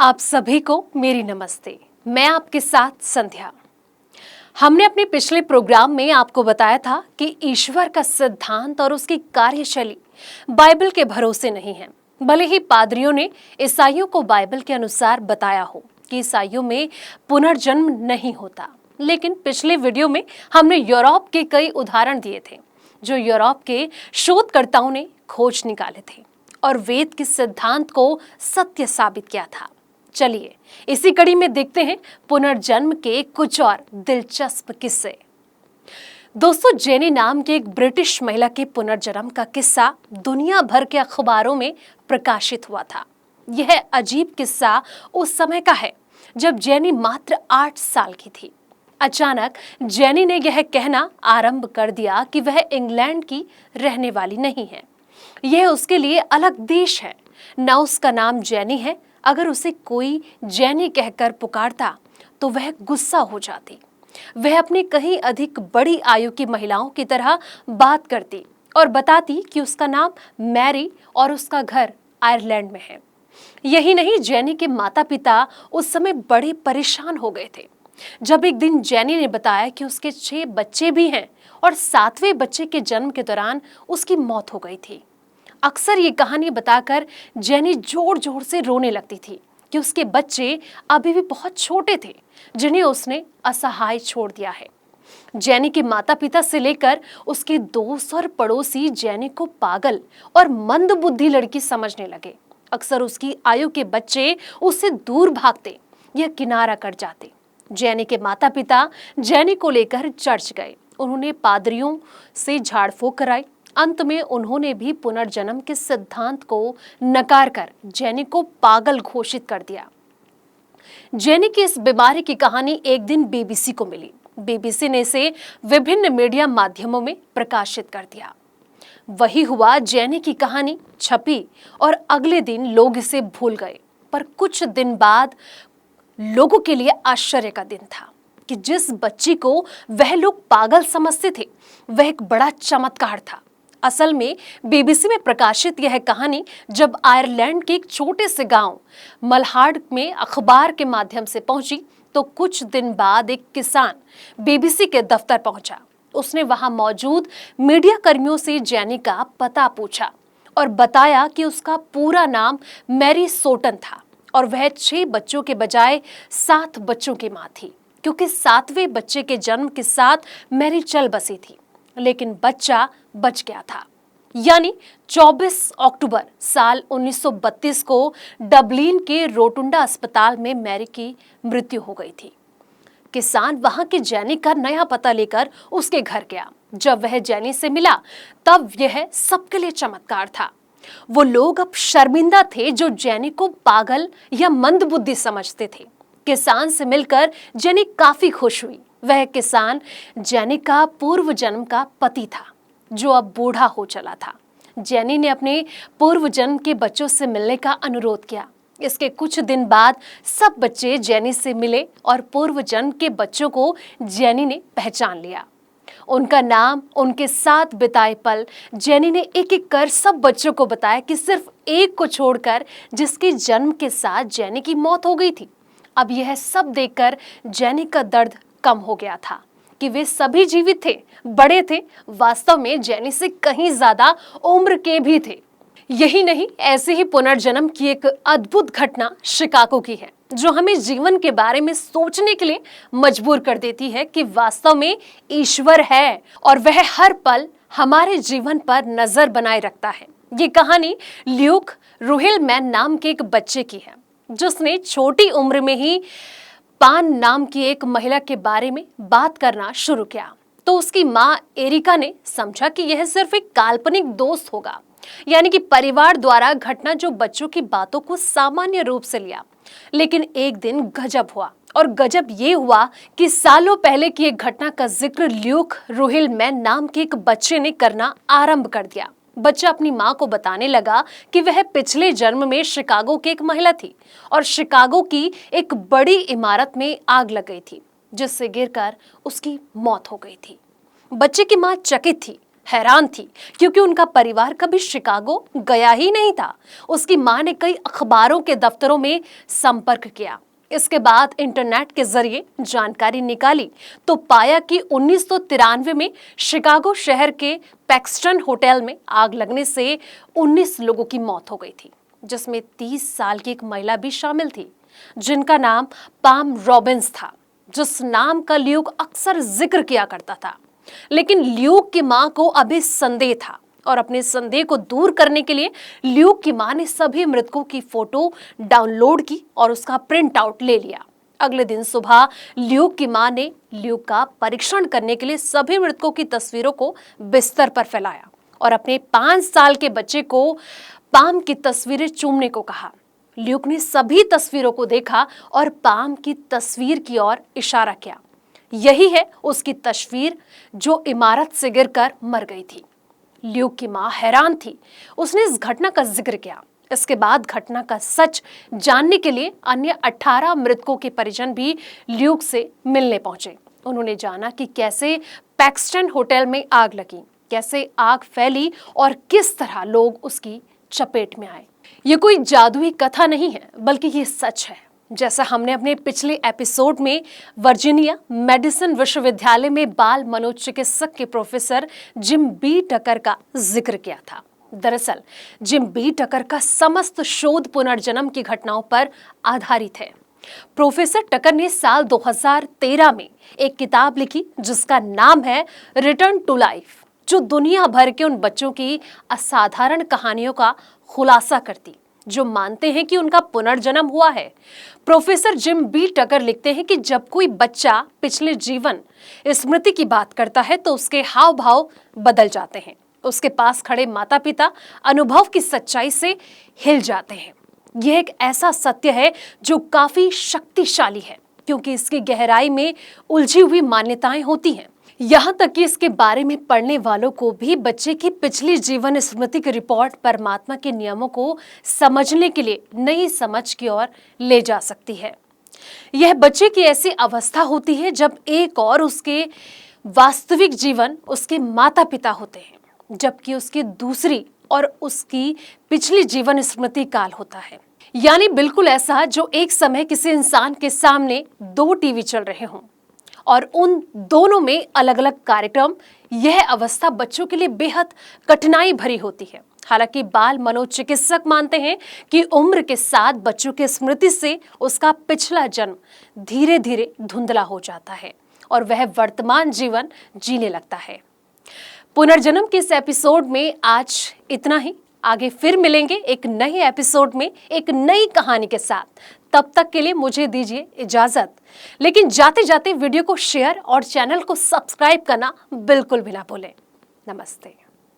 आप सभी को मेरी नमस्ते। मैं आपके साथ संध्या। हमने अपने पिछले प्रोग्राम में आपको बताया था कि ईश्वर का सिद्धांत और उसकी कार्यशैली बाइबल के भरोसे नहीं है। भले ही पादरियों ने ईसाइयों को बाइबल के अनुसार बताया हो कि ईसाइयों में पुनर्जन्म नहीं होता, लेकिन पिछले वीडियो में हमने यूरोप के कई उदाहरण दिए थे जो यूरोप के शोधकर्ताओं ने खोज निकाले थे और वेद के सिद्धांत को सत्य साबित किया था। चलिए इसी कड़ी में देखते हैं पुनर्जन्म के कुछ और दिलचस्प किस्से। दोस्तों, जेनी नाम की एक ब्रिटिश महिला के पुनर्जन्म का किस्सा दुनिया भर के अखबारों में प्रकाशित हुआ था। यह अजीब किस्सा उस समय का है जब जेनी मात्र 8 साल की थी। अचानक जेनी ने यह कहना आरंभ कर दिया कि वह इंग्लैंड की रहने वाली नहीं है। यह उसके लिए अलग देश है। न उसका नाम जेनी है। अगर उसे कोई जेनी कहकर पुकारता तो वह गुस्सा हो जाती। वह अपनी कहीं अधिक बड़ी आयु की महिलाओं की तरह बात करती और बताती कि उसका नाम मैरी और उसका घर आयरलैंड में है। यही नहीं, जेनी के माता पिता उस समय बड़े परेशान हो गए थे जब एक दिन जेनी ने बताया कि उसके 6 बच्चे भी हैं और 7वें बच्चे के जन्म के दौरान उसकी मौत हो गई थी। अक्सर ये कहानी बताकर जेनी जोर जोर से रोने लगती थी कि उसके बच्चे अभी भी बहुत छोटे थे जिन्हें उसने असहाय छोड़ दिया है। जेनी के माता पिता से लेकर उसके दोस्त और पड़ोसी जेनी को पागल और मंदबुद्धि लड़की समझने लगे। अक्सर उसकी आयु के बच्चे उससे दूर भागते या किनारा कर जाते। जेनी के माता पिता जेनी को लेकर चर्च गए। उन्होंने पादरियों से झाड़ फूंक कराई। अंत में उन्होंने भी पुनर्जन्म के सिद्धांत को नकार कर जेनी को पागल घोषित कर दिया। जेनी की इस बीमारी की कहानी एक दिन बीबीसी को मिली। बीबीसी ने इसे विभिन्न मीडिया माध्यमों में प्रकाशित कर दिया। वही हुआ, जेनी की कहानी छपी और अगले दिन लोग इसे भूल गए। पर कुछ दिन बाद लोगों के लिए आश्चर्य का दिन था कि जिस बच्ची को वह लोग पागल समझते थे वह एक बड़ा चमत्कार था। असल में बीबीसी में प्रकाशित यह कहानी जब आयरलैंड के एक छोटे से गांव मल्हार्ड में अखबार के माध्यम से पहुंची तो कुछ दिन बाद एक किसान बीबीसी के दफ्तर पहुंचा। उसने वहां मौजूद मीडिया कर्मियों से जेनी का पता पूछा और बताया कि उसका पूरा नाम मैरी सोटन था और वह 6 बच्चों के बजाय 7 बच्चों की मां थी, क्योंकि 7वें बच्चे के जन्म के साथ मैरी चल बसी थी, लेकिन बच्चा बच गया था। यानी 24 अक्टूबर साल 1932 को डबलिन के रोटुंडा अस्पताल में मैरी की मृत्यु हो गई थी। किसान वहां के जेनी का नया पता लेकर उसके घर गया। जब वह जेनी से मिला तब यह सबके लिए चमत्कार था। वो लोग अब शर्मिंदा थे जो जेनी को पागल या मंदबुद्धि समझते थे। किसान से मिलकर जेनी काफी खुश हुई। वह किसान जेनी का पूर्व जन्म का पति था जो अब बूढ़ा हो चला था। जेनी ने अपने पूर्व जन्म के बच्चों से मिलने का अनुरोध किया। इसके कुछ दिन बाद सब बच्चे जेनी से मिले और पूर्व जन्म के बच्चों को जेनी ने पहचान लिया। उनका नाम, उनके साथ बिताए पल जेनी ने एक एक कर सब बच्चों को बताया कि सिर्फ एक को छोड़कर जिसके जन्म के साथ जेनी की मौत हो गई थी। अब यह सब देखकर जेनी का दर्द कम हो गया था कि वे सभी जीवित थे, बड़े थे, वास्तव में जेनी से कहीं ज्यादा उम्र के भी थे। यही नहीं, ऐसे ही पुनर्जन्म की एक अद्भुत घटना शिकागो की है जो हमें जीवन के बारे में सोचने के लिए मजबूर कर देती है कि वास्तव में ईश्वर है और वह हर पल हमारे जीवन पर नजर बनाए रखता है। ये कहानी ल्यूक रुहिलमैन नाम के एक बच्चे की है जिसने छोटी उम्र में ही पान नाम की एक महिला के बारे में बात करना शुरू किया तो उसकी मां एरिका ने समझा कि यह सिर्फ एक काल्पनिक दोस्त होगा, यानी कि परिवार द्वारा घटना जो बच्चों की बातों को सामान्य रूप से लिया। लेकिन एक दिन गजब हुआ और गजब ये हुआ कि सालों पहले की एक घटना का जिक्र ल्यूक रुहिलमैन नाम के एक बच्चे ने करना आरंभ कर दिया। बच्चा अपनी मां को बताने लगा कि वह पिछले जन्म में शिकागो की एक महिला थी और शिकागो की एक बड़ी इमारत में आग लग गई थी जिससे गिरकर उसकी मौत हो गई थी। बच्चे की मां चकित थी हैरान थी क्योंकि उनका परिवार कभी शिकागो गया ही नहीं था। उसकी मां ने कई अखबारों के दफ्तरों में संपर्क किया। इसके बाद इंटरनेट के जरिए जानकारी निकाली तो पाया कि 1993 में शिकागो शहर के पैक्सटन होटल में आग लगने से 19 लोगों की मौत हो गई थी, जिसमें 30 साल की एक महिला भी शामिल थी जिनका नाम पाम रॉबिन्स था, जिस नाम का ल्यूक अक्सर जिक्र किया करता था। लेकिन ल्यूक की मां को अभी संदेह था और अपने संदेह को दूर करने के लिए ल्यूक की मां ने सभी मृतकों की फोटो डाउनलोड की और उसका प्रिंट आउट ले लिया। अगले दिन सुबह ल्यूक की मां ने ल्यूक का परीक्षण करने के लिए सभी मृतकों की तस्वीरों को बिस्तर पर फैलाया और अपने 5 साल के बच्चे को पाम की तस्वीरें चूमने को कहा। ल्यूक ने सभी तस्वीरों को देखा और पाम की तस्वीर की ओर इशारा किया। यही है उसकी तस्वीर जो इमारत से गिरकर मर गई थी। ल्यूक की मां हैरान थी। उसने इस घटना का जिक्र किया। इसके बाद घटना का सच जानने के लिए अन्य 18 मृतकों के परिजन भी ल्यूक से मिलने पहुंचे। उन्होंने जाना कि कैसे पैक्सटन होटल में आग लगी, कैसे आग फैली और किस तरह लोग उसकी चपेट में आए। ये कोई जादुई कथा नहीं है, बल्कि ये सच है। जैसा हमने अपने पिछले एपिसोड में वर्जीनिया मेडिसन विश्वविद्यालय में बाल मनोचिकित्सक के प्रोफेसर जिम बी टकर का जिक्र किया था। दरअसल जिम बी टकर का समस्त शोध पुनर्जन्म की घटनाओं पर आधारित है। प्रोफेसर टकर ने साल 2013 में एक किताब लिखी जिसका नाम है रिटर्न टू लाइफ, जो दुनिया भर के उन बच्चों की असाधारण कहानियों का खुलासा करती जो मानते हैं कि उनका पुनर्जन्म हुआ है। प्रोफेसर जिम बी टकर लिखते हैं कि जब कोई बच्चा पिछले जीवन स्मृति की बात करता है तो उसके हाव भाव बदल जाते हैं। उसके पास खड़े माता पिता अनुभव की सच्चाई से हिल जाते हैं। यह एक ऐसा सत्य है जो काफी शक्तिशाली है क्योंकि इसकी गहराई में उलझी हुई मान्यताएं होती हैं। यहाँ तक कि इसके बारे में पढ़ने वालों को भी बच्चे की पिछली जीवन स्मृति की रिपोर्ट परमात्मा के नियमों को समझने के लिए नई समझ की ओर ले जा सकती है। यह बच्चे की ऐसी अवस्था होती है जब एक और उसके वास्तविक जीवन उसके माता पिता होते हैं, जबकि उसकी दूसरी और उसकी पिछली जीवन स्मृति काल होता है। यानी बिल्कुल ऐसा जो एक समय किसी इंसान के सामने 2 टीवी चल रहे हों और उन दोनों में अलग अलग कार्यक्रम। यह अवस्था बच्चों के लिए बेहद कठिनाई भरी होती है। हालांकि बाल मनोचिकित्सक मानते हैं कि उम्र के साथ बच्चों की स्मृति से उसका पिछला जन्म धीरे धीरे धुंधला हो जाता है और वह वर्तमान जीवन जीने लगता है। पुनर्जन्म के इस एपिसोड में आज इतना ही। आगे फिर मिलेंगे एक नए एपिसोड में एक नई कहानी के साथ। तब तक के लिए मुझे दीजिए इजाजत। लेकिन जाते जाते वीडियो को शेयर और चैनल को सब्सक्राइब करना बिल्कुल भी ना भूलें। नमस्ते।